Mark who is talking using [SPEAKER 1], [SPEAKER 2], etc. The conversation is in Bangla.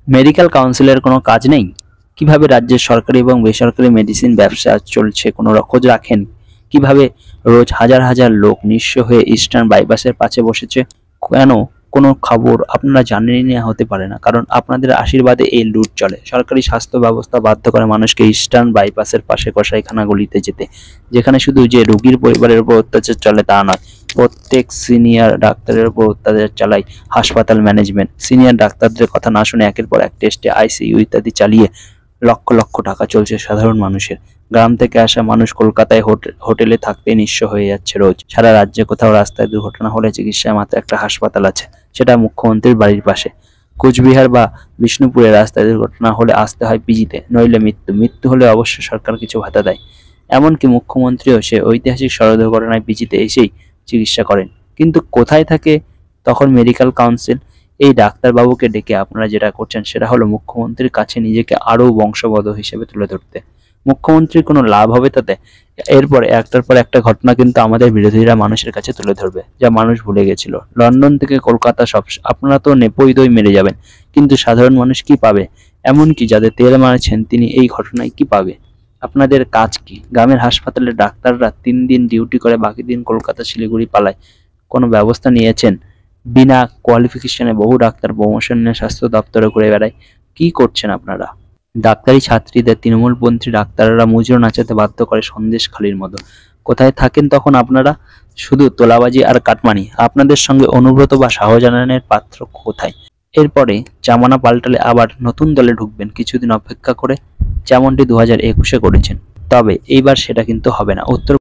[SPEAKER 1] মেডিকেল কাউন্সিলের কোনো কাজ নেই? কিভাবে রাজ্যের সরকারি এবং বেসরকারি মেডিসিন ব্যবসা চলছে কোনো খোঁজ রাখেন? কিভাবে রোজ হাজার হাজার লোক নিঃস্ব হয়ে ইস্টার্ন বাইপাসের পাশে বসেছে? কেন কোনো খবর আপনারা জানেনই না? হতে পারে না, কারণ আপনাদের আশীর্বাদে এই লুট চলে। সরকারি স্বাস্থ্য ব্যবস্থা বাধ্য করে মানুষকে ইস্টার্ন বাইপাসের পাশে কসাইখানাগুলিতে যেতে, যেখানে শুধু যে রোগীর পরিবারের উপর অত্যাচার চলে তা নয়, প্রত্যেক সিনিয়র ডাক্তারের উপর অত্যাচার চালায় হাসপাতাল ম্যানেজমেন্ট। সিনিয়র ডাক্তারদের কথা না শুনে একের পর এক টেস্টে, আইসিইউ ইত্যাদি চালিয়ে লক্ষ লক্ষ টাকা চলছে সাধারণ মানুষের। গ্রাম থেকে আসা মানুষ কলকাতায় হোটেলে থাকতে নিঃস্ব হয়ে যাচ্ছে রোজ। সারা রাজ্যে কোথাও রাস্তায় দুর্ঘটনা হলে চিকিৎসায় মাত্র একটা হাসপাতাল আছে, সেটা মুখ্যমন্ত্রীর বাড়ির পাশে। কোচবিহার বা বিষ্ণুপুরে রাস্তায় দুর্ঘটনা হলে আসতে হয় পিজিতে, নইলে মৃত্যু হলে অবশ্য সরকার কিছু ভাতা দেয়। এমনকি মুখ্যমন্ত্রীও সে ঐতিহাসিক সড়ক দুর্ঘটনায় পিজিতে এসেই চিকিৎসা করেন। কিন্তু কোথায় থাকে তখন মেডিকেল কাউন্সিল? এই ডাক্তারবাবুকে ডেকে আপনারা যেটা করছেন সেটা হলো মুখ্যমন্ত্রীর কাছে নিজেকে আরও বংশবদ্ধ হিসেবে তুলে ধরতে। মুখ্যমন্ত্রীর কোনো লাভ হবে তাতে? এরপরে একটার পর একটা ঘটনা কিন্তু আমাদের বিরোধীরা মানুষের কাছে তুলে ধরবে, যা মানুষ ভুলে গেছিল। লন্ডন থেকে কলকাতা সব আপনারা তো নেপই দই মেরে যাবেন, কিন্তু সাধারণ মানুষ কি পাবে? এমনকি যাদের তেল মারছেন তিনি এই ঘটনায় কি পাবে? আপনাদের কাজ কি? গ্রামের হাসপাতালের ডাক্তাররা 3 দিন ডিউটি করে বাকি দিন কলকাতা শিলিগুড়ি পালায়। কোনো ব্যবস্থা নিয়েছেন? বিনা কোয়ালিফিকেশনে বহু ডাক্তার প্রমোশন নিয়ে স্বাস্থ্য দপ্তরে ঘুরে বেড়ায়। কি করছেন আপনারা? ডাক্তারি ছাত্রীদের তৃণমূলপন্থী ডাক্তাররা মুজরো নাচাতে বাধ্য করে সন্দেশখালির মতো। কোথায় থাকেন তখন আপনারা? শুধু তোলাবাজি আর কাটমানি। আপনাদের সঙ্গে অনুব্রত বা শাহজাহানের পার্থক্য কোথায়? এরপরে জামানা পাল্টালে আবার নতুন দলে ঢুকবেন কিছুদিন অপেক্ষা করে, যেমনটি 2021-এ করেছেন। তবে এইবার সেটা কিন্তু হবে না। উত্তর